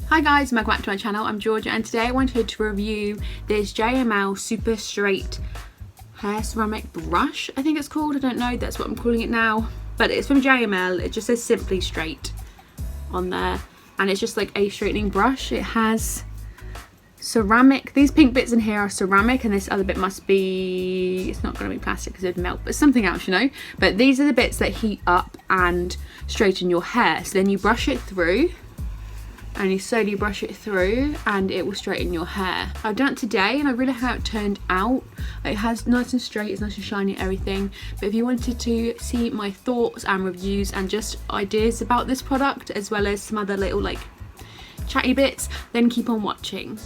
Hi guys, welcome back to my channel. I'm Georgia and today I wanted to review this JML Super Straight hair ceramic brush, I think it's called. I don't know, that's what I'm calling it now. But it's from JML, it just says Simply Straight on there. And it's just like a straightening brush. It has ceramic, these pink bits in here are ceramic and this other bit must be, it's not going to be plastic because it'd melt, but something else, you know. But these are the bits that heat up and straighten your hair. So then you brush it through. And you slowly brush it through and it will straighten your hair. I've done it today and I really like how it turned out. It has nice and straight, it's nice and shiny, everything. But if you wanted to see my thoughts and reviews and just ideas about this product, as well as some other little like chatty bits, then keep on watching.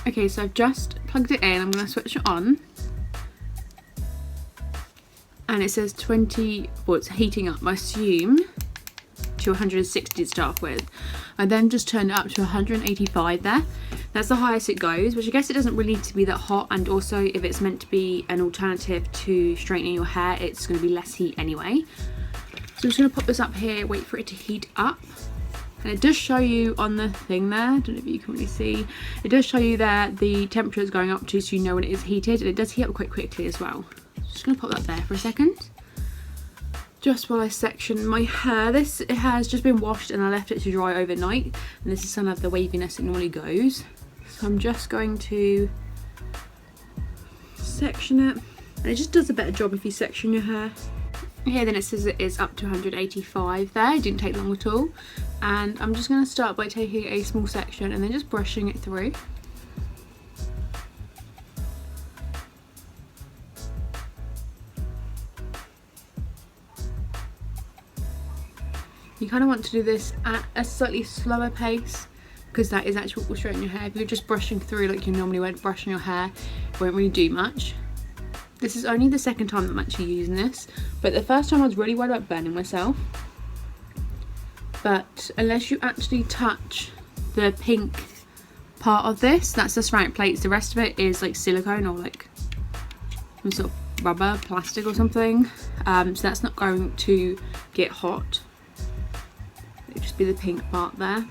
Okay, so I've just plugged it in, I'm gonna switch it on. And it says 20, well it's heating up, I assume, to 160 to start with. I then just turned it up to 185 there. That's the highest it goes, which I guess it doesn't really need to be that hot, and also if it's meant to be an alternative to straightening your hair, it's going to be less heat anyway. So I'm just going to pop this up here, wait for it to heat up. And it does show you on the thing there, I don't know if you can really see, it does show you there the temperature is going up to, so you know when it is heated, and it does heat up quite quickly as well. Just going to pop that there for a second. Just while I section my hair, it has just been washed and I left it to dry overnight, and this is some of the waviness it normally goes. So I'm just going to section it, and it just does a better job if you section your hair. Here then it says it is up to 185 there, it didn't take long at all. And I'm just going to start by taking a small section and then just brushing it through. You kind of want to do this at a slightly slower pace because that is actually what will straighten your hair. If you're just brushing through like you normally would brushing your hair, it won't really do much. This is only the second time I'm actually using this, but the first time I was really worried about burning myself. But unless you actually touch the pink part of this, that's the ceramic plates. The rest of it is like silicone or like some sort of rubber, plastic or something. So that's not going to get hot. It'll just be the pink part there.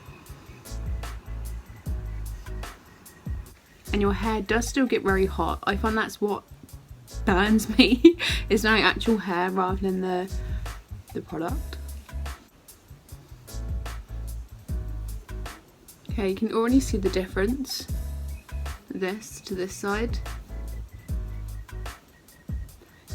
And your hair does still get very hot. I find that's what burns me, is my actual hair rather than the product. Okay, you can already see the difference, this to this side.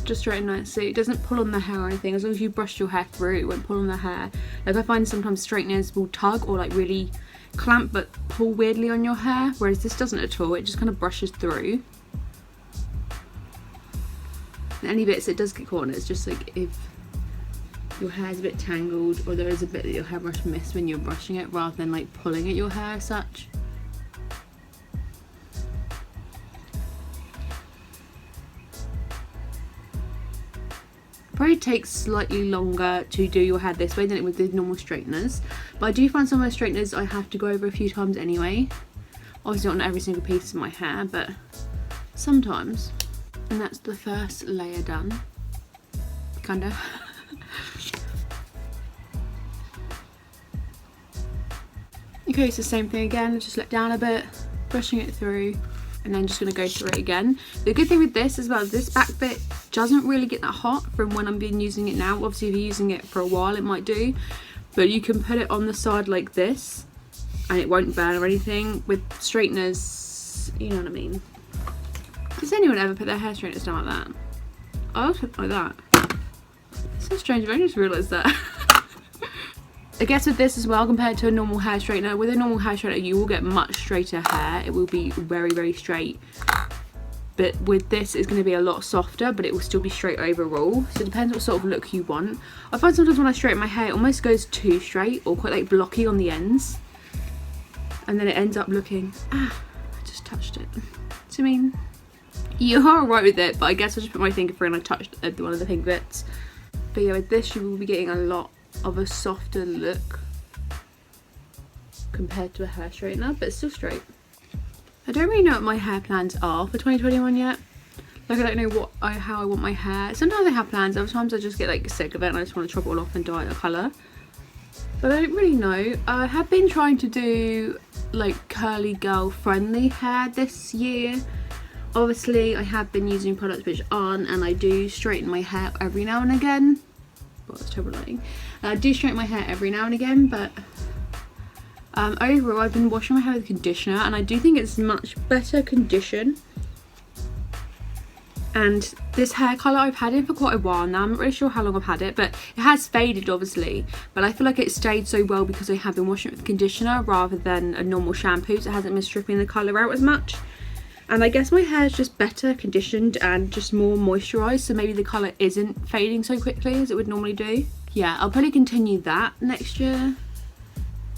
Just straighten nicely. It doesn't pull on the hair or anything. As long as you brush your hair through, it won't pull on the hair. Like I find sometimes straighteners will tug or like really clamp but pull weirdly on your hair, whereas this doesn't at all. It just kind of brushes through. And any bits it does get caught on, it's just like if your hair is a bit tangled or there is a bit that your hairbrush missed when you're brushing it, rather than like pulling at your hair as such. Probably takes slightly longer to do your hair this way than it would with normal straighteners, but I do find some of my straighteners I have to go over a few times anyway. Obviously not every single piece of my hair, but sometimes. And that's the first layer done, kinda. Okay, so same thing again, just let down a bit, brushing it through, and then just going to go through it again. The good thing with this as well, this back bit doesn't really get that hot from when I've been using it now. Obviously if you're using it for a while it might do, but you can put it on the side like this and it won't burn or anything. With straighteners, you know what I mean. Does anyone ever put their hair straighteners down like that? I always put it like that. It's so strange, I just realised that. I guess with this as well, compared to a normal hair straightener, with a normal hair straightener you will get much straighter hair. It will be very, very straight. But with this it's going to be a lot softer, but it will still be straight overall. So it depends what sort of look you want. I find sometimes when I straighten my hair it almost goes too straight or quite like blocky on the ends. And then it ends up looking, I just touched it. So I mean, you're alright with it, but I guess I just put my finger through and I touched one of the pink bits. But yeah, with this you will be getting a lot of a softer look compared to a hair straightener, but it's still straight. I don't really know what my hair plans are for 2021 yet. Like I don't know how I want my hair. Sometimes I have plans, other times I just get like sick of it and I just want to chop it all off and dye it a colour. But I don't really know. I have been trying to do like curly girl friendly hair this year. Obviously I have been using products which aren't, and I do straighten my hair every now and again. Well, it's terrible lighting. I do straighten my hair every now and again, but overall I've been washing my hair with conditioner, and I do think it's much better condition. And this hair colour I've had it for quite a while now. I'm not really sure how long I've had it, but it has faded obviously, but I feel like it stayed so well because I have been washing it with conditioner rather than a normal shampoo, so it hasn't been stripping the colour out as much. And I guess my hair is just better conditioned and just more moisturised, so maybe the colour isn't fading so quickly as it would normally do. Yeah, I'll probably continue that next year.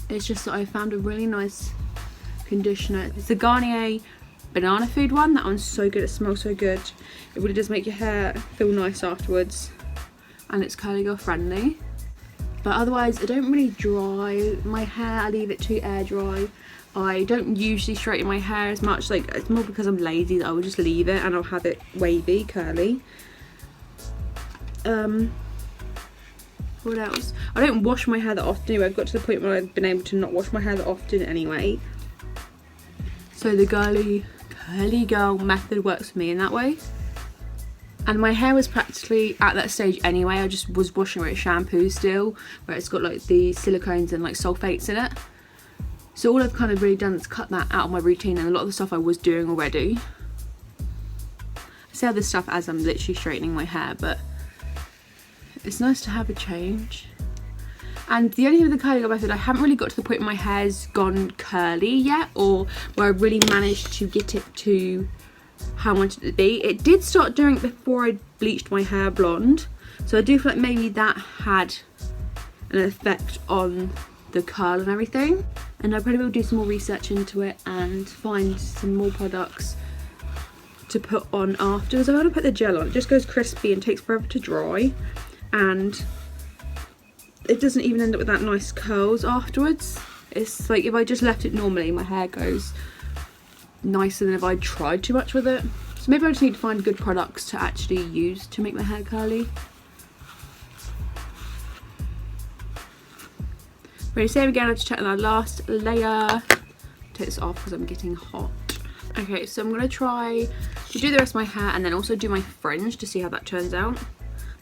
It's just that I found a really nice conditioner. It's the Garnier banana food one. That one's so good, it smells so good. It really does make your hair feel nice afterwards, and it's curly girl friendly. But otherwise I don't really dry my hair, I leave it to air dry. I don't usually straighten my hair as much, like it's more because I'm lazy that I will just leave it and I'll have it wavy, curly. What else? I don't wash my hair that often anyway. I've got to the point where I've been able to not wash my hair that often anyway. So the curly girl method works for me in that way. And my hair was practically at that stage anyway. I just was washing it with shampoo still, where it's got like the silicones and like sulfates in it. So all I've kind of really done is cut that out of my routine, and a lot of the stuff I was doing already. I say other stuff as I'm literally straightening my hair, but it's nice to have a change. And the only thing with the curly girl method, I haven't really got to the point where my hair's gone curly yet, or where I really managed to get it to how I wanted it to be. It did start doing it before I bleached my hair blonde, so I do feel like maybe that had an effect on the curl and everything. And I probably will do some more research into it and find some more products to put on afterwards. I want to put the gel on, it just goes crispy and takes forever to dry, and it doesn't even end up with that nice curls afterwards. It's like if I just left it normally, my hair goes nicer than if I tried too much with it. So maybe I just need to find good products to actually use to make my hair curly. Ready, save again. I have to check that last layer. Take this off because I'm getting hot. Okay, so I'm going to try to do the rest of my hair and then also do my fringe to see how that turns out.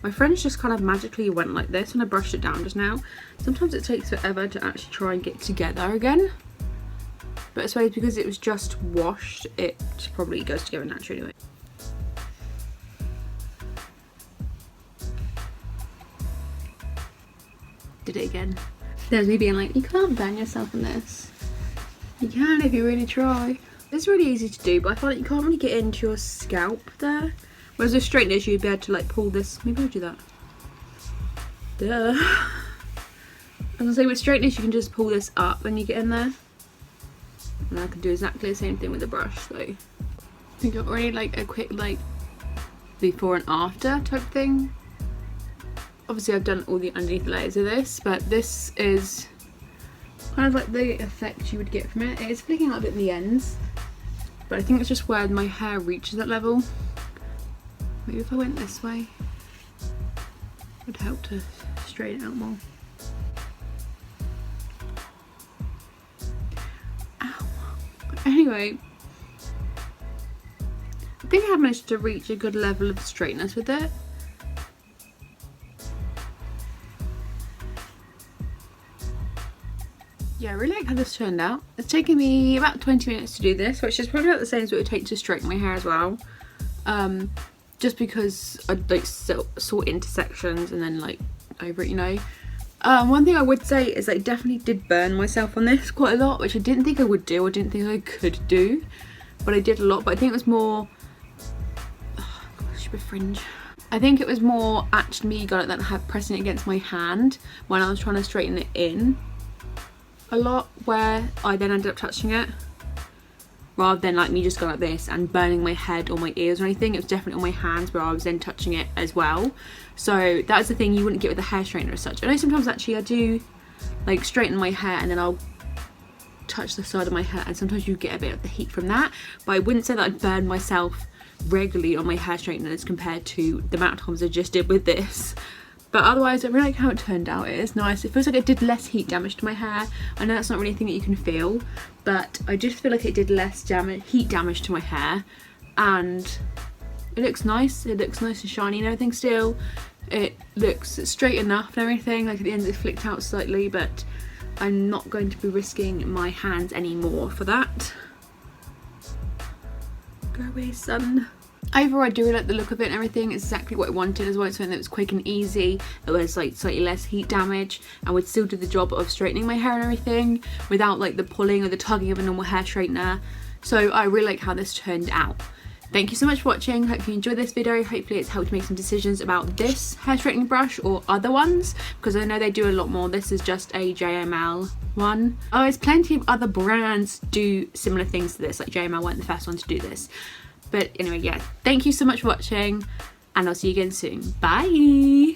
My fringe just kind of magically went like this when I brushed it down just now. Sometimes it takes forever to actually try and get together again. But I suppose because it was just washed, it probably goes together naturally anyway. Did it again. There's me being like, you can't burn yourself in this. You can if you really try. It's really easy to do, but I find that you can't really get into your scalp there. Whereas with straighteners, you'd be able to like pull this. Maybe I'll do that. Duh. As I say, with straighteners, you can just pull this up when you get in there. And I can do exactly the same thing with the brush. So I think I've already like a quick like before and after type thing. Obviously I've done all the underneath layers of this, but this is kind of like the effect you would get from it. It is flicking out a bit in the ends, but I think it's just where my hair reaches that level. Maybe if I went this way, it would help to straighten it out more. Ow. Anyway, I think I have managed to reach a good level of straightness with it. Yeah, I really like how this turned out. It's taken me about 20 minutes to do this, which is probably about the same as what it would take to straighten my hair as well. Just because I like sort intersections and then like over it, you know. One thing I would say is I definitely did burn myself on this quite a lot, which I didn't think I would do, or didn't think I could do, but I did a lot. But I think it was more, oh gosh, stupid fringe. I think it was more actually me going like that and pressing it against my hand when I was trying to straighten it in a lot, where I then ended up touching it rather than like me just going like this and burning my head or my ears or anything. It was definitely on my hands where I was then touching it as well. So that's the thing you wouldn't get with a hair straightener as such. I know sometimes actually I do like straighten my hair and then I'll touch the side of my hair, and sometimes you get a bit of the heat from that, but I wouldn't say that I'd burn myself regularly on my hair straighteners compared to the amount of times I just did with this. But otherwise I really like how it turned out. It is nice. It feels like it did less heat damage to my hair. I know that's not really anything that you can feel, but I just feel like it did less heat damage to my hair, and it looks nice. It looks nice and shiny and everything still. It looks straight enough and everything, like at the end it flicked out slightly, but I'm not going to be risking my hands anymore for that. Go away, sun. Overall, I do really like the look of it and everything. It's exactly what I wanted as well. It's something that was quick and easy, that was like slightly less heat damage, and would still do the job of straightening my hair and everything without like the pulling or the tugging of a normal hair straightener. So I really like how this turned out. Thank you so much for watching. Hope you enjoyed this video. Hopefully it's helped make some decisions about this hair straightening brush or other ones, because I know they do a lot more. This is just a JML one. Oh, there's plenty of other brands do similar things to this, like JML weren't the first one to do this. But anyway, yeah, thank you so much for watching, and I'll see you again soon. Bye!